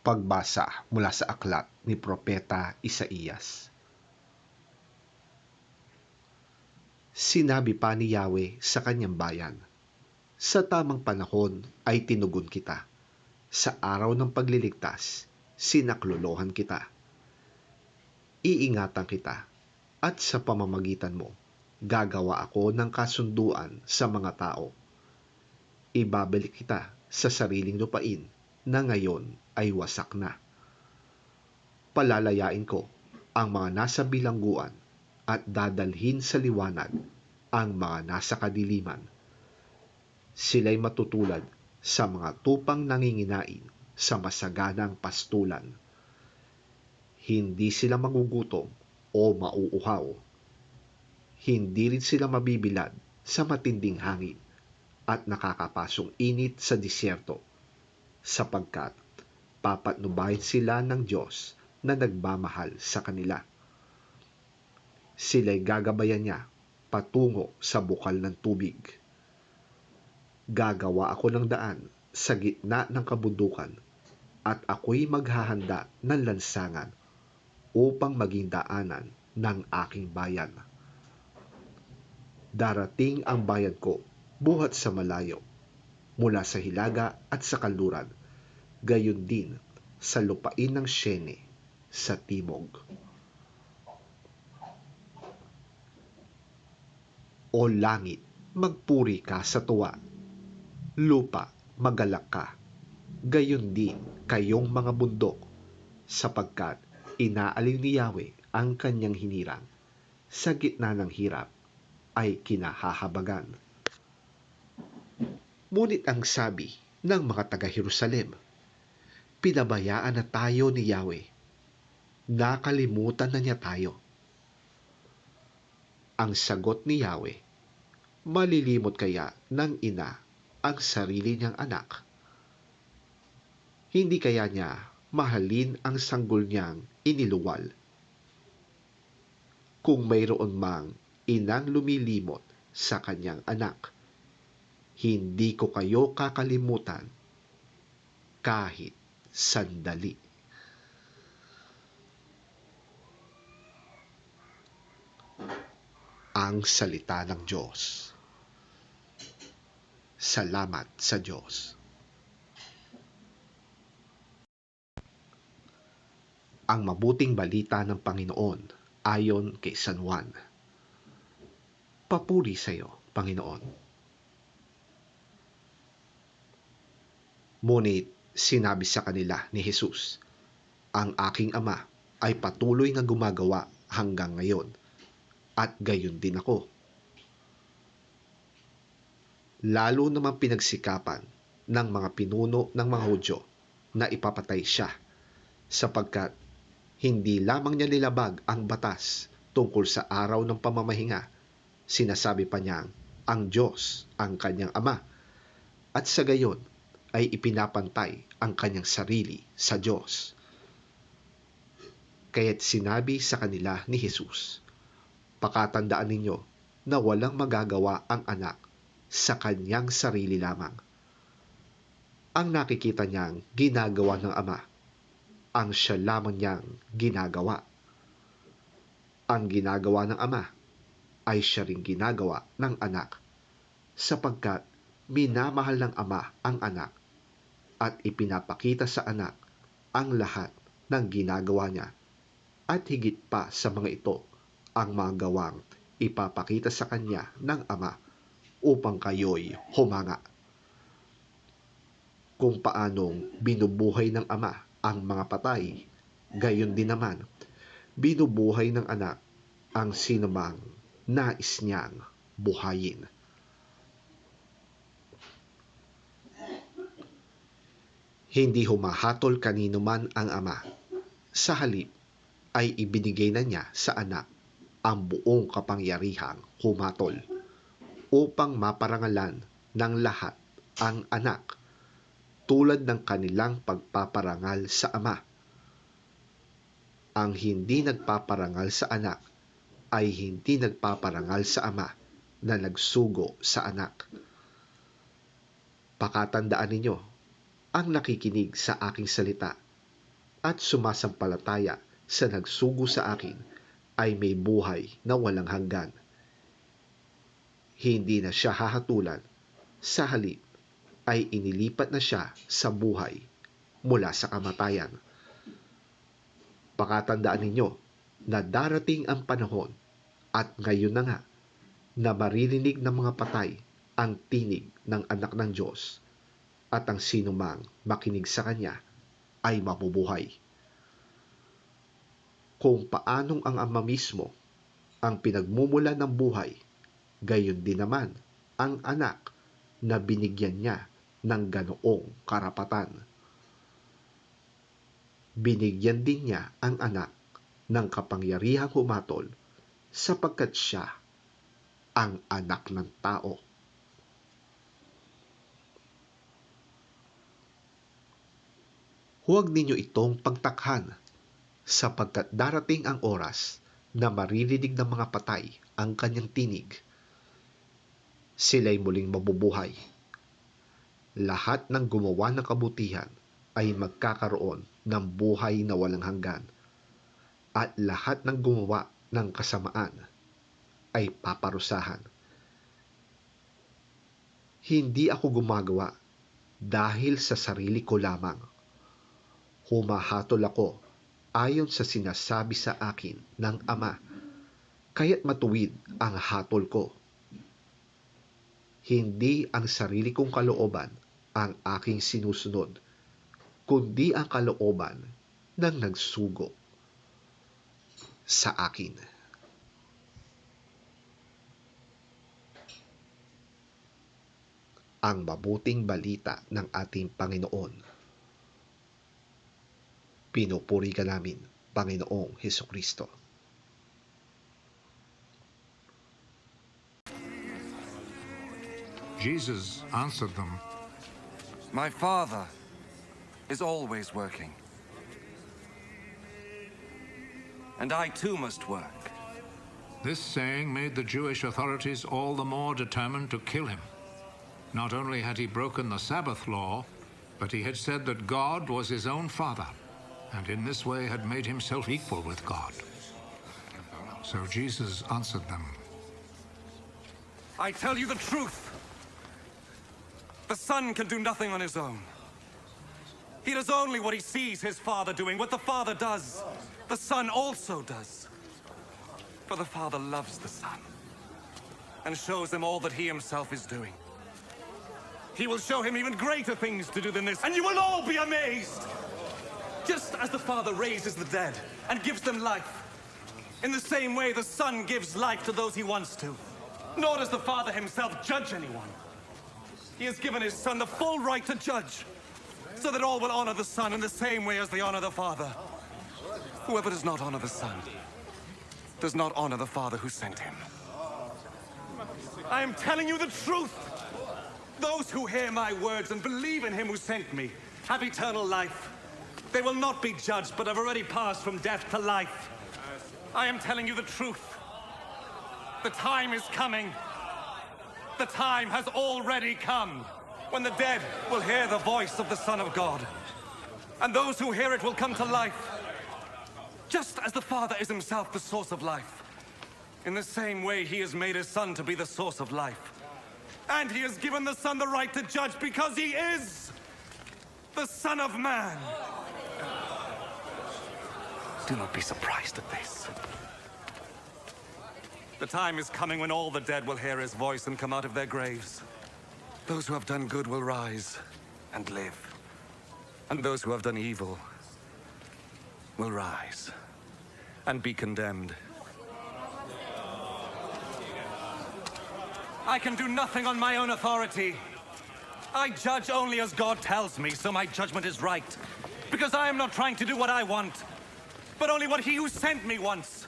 Pagbasa mula sa aklat ni Propeta Isaías. Sinabi pa ni Yahweh sa kanyang bayan, sa tamang panahon ay tinugon kita. Sa araw ng pagliligtas, sinaklolohan kita. Iingatan kita, at sa pamamagitan mo, gagawa ako ng kasunduan sa mga tao. Ibabalik kita sa sariling lupain na ngayon ay wasak na. Palalayain ko ang mga nasa bilangguan at dadalhin sa liwanag ang mga nasa kadiliman. Sila'y matutulad sa mga tupang nanginginain sa masaganang pastulan. Hindi sila magugutom o mauuhaw. Hindi rin sila mabibilad sa matinding hangin at nakakapasong init sa disyerto, sapagkat papatnubayan sila ng Diyos na nagmamahal sa kanila. Sila'y gagabayan niya patungo sa bukal ng tubig. Gagawa ako ng daan sa gitna ng kabundukan, at ako'y maghahanda ng lansangan upang maging daanan ng aking bayan. Darating ang bayan ko buhat sa malayo, mula sa hilaga at sa kanluran, gayon din sa lupain ng Siene sa timog. O langit, magpuri ka sa tuwa. Lupa, magalak ka. Gayon din kayong mga bundok, sapagkat inaalin ni Yahweh ang kanyang hinirang. Sa gitna ng hirap ay kinahahabagan. Ngunit ang sabi ng mga taga-Jerusalem, pinabayaan na tayo ni Yahweh. Nakalimutan na niya tayo. Ang sagot ni Yahweh, malilimot kaya ng ina ang sarili niyang anak? Hindi kaya niya mahalin ang sanggol niyang iniluwal? Kung mayroon mang inang lumilimot sa kanyang anak, hindi ko kayo kakalimutan kahit sandali. Ang salita ng Diyos. Salamat sa Diyos. Ang mabuting balita ng Panginoon ayon kay San Juan. Papuri sa iyo, Panginoon. Ngunit sinabi sa kanila ni Jesus, ang aking Ama ay patuloy na gumagawa hanggang ngayon, at gayon din ako. Lalo namang pinagsikapan ng mga pinuno ng mga Hudyo na ipapatay siya, sapagkat hindi lamang niya nilabag ang batas tungkol sa araw ng pamamahinga, sinasabi pa niyang ang Diyos ang kanyang Ama, at sa gayon ay ipinapantay ang kanyang sarili sa Diyos. Kaya't sinabi sa kanila ni Jesus, pakatandaan ninyo na walang magagawa ang anak sa kanyang sarili lamang. Ang nakikita niyang ginagawa ng Ama, ang siya lamang niyang ginagawa. Ang ginagawa ng Ama ay siya ring ginagawa ng anak, sapagkat minamahal ng Ama ang anak at ipinapakita sa anak ang lahat ng ginagawa niya, at higit pa sa mga ito ang mga gawang ipapakita sa kanya ng Ama upang kayo'y humanga. Kung paanong binubuhay ng Ama ang mga patay, gayon din naman binubuhay ng anak ang sinumang nais niyang buhayin. Hindi humahatol kanino man ang Ama. Sa halip ay ibinigay na niya sa anak ang buong kapangyarihang humatol, upang maparangalan ng lahat ang anak, tulad ng kanilang pagpaparangal sa Ama. Ang hindi nagpaparangal sa anak ay hindi nagpaparangal sa Ama na nagsugo sa anak. Pakatandaan ninyo, ang nakikinig sa aking salita at sumasampalataya sa nagsugo sa akin ay may buhay na walang hanggan. Hindi na siya hahatulan, sa halip ay inilipat na siya sa buhay mula sa kamatayan. Pakatandaan ninyo na darating ang panahon at ngayon na nga na maririnig ng mga patay ang tinig ng anak ng Diyos at ang sinumang makinig sa kanya ay mabubuhay. Kung paanong ang Ama mismo ang pinagmumula ng buhay, gayon din naman ang anak na binigyan niya ng ganoong karapatan. Binigyan din niya ang anak ng kapangyarihang humatol sapagkat siya ang anak ng tao. Huwag ninyo itong pagtakhan sapagkat darating ang oras na maririnig ng mga patay ang kanyang tinig. Sila'y muling mabubuhay. Lahat ng gumawa ng kabutihan ay magkakaroon ng buhay na walang hanggan, at lahat ng gumawa ng kasamaan ay paparusahan. Hindi ako gumagawa dahil sa sarili ko lamang. Humahatol ako ayon sa sinasabi sa akin ng Ama, kaya't matuwid ang hatol ko. Hindi ang sarili kong kalooban ang aking sinusunod, kundi ang kalooban ng nagsugo sa akin. Ang mabuting balita ng ating Panginoon. Pinupuri ka namin, Panginoong Hesukristo. Jesus answered them, My Father is always working. And I too must work. This saying made the Jewish authorities all the more determined to kill him. Not only had he broken the Sabbath law, but he had said that God was his own Father, and in this way had made himself equal with God. So Jesus answered them, I tell you the truth. The Son can do nothing on his own. He does only what he sees his Father doing. What the Father does, the Son also does. For the Father loves the Son and shows him all that he himself is doing. He will show him even greater things to do than this, and you will all be amazed. Just as the Father raises the dead and gives them life, in the same way the Son gives life to those he wants to. Nor does the Father himself judge anyone. He has given his Son the full right to judge, so that all will honor the Son in the same way as they honor the Father. Whoever does not honor the Son does not honor the Father who sent him. I am telling you the truth. Those who hear my words and believe in him who sent me have eternal life. They will not be judged, but have already passed from death to life. I am telling you the truth. The time is coming. The time has already come when the dead will hear the voice of the Son of God. And those who hear it will come to life. Just as the Father is himself the source of life, in the same way he has made his Son to be the source of life. And he has given the Son the right to judge because he is the Son of Man. Do not be surprised at this. The time is coming when all the dead will hear his voice and come out of their graves. Those who have done good will rise and live. And those who have done evil will rise and be condemned. I can do nothing on my own authority. I judge only as God tells me, so my judgment is right. Because I am not trying to do what I want, but only what he who sent me wants.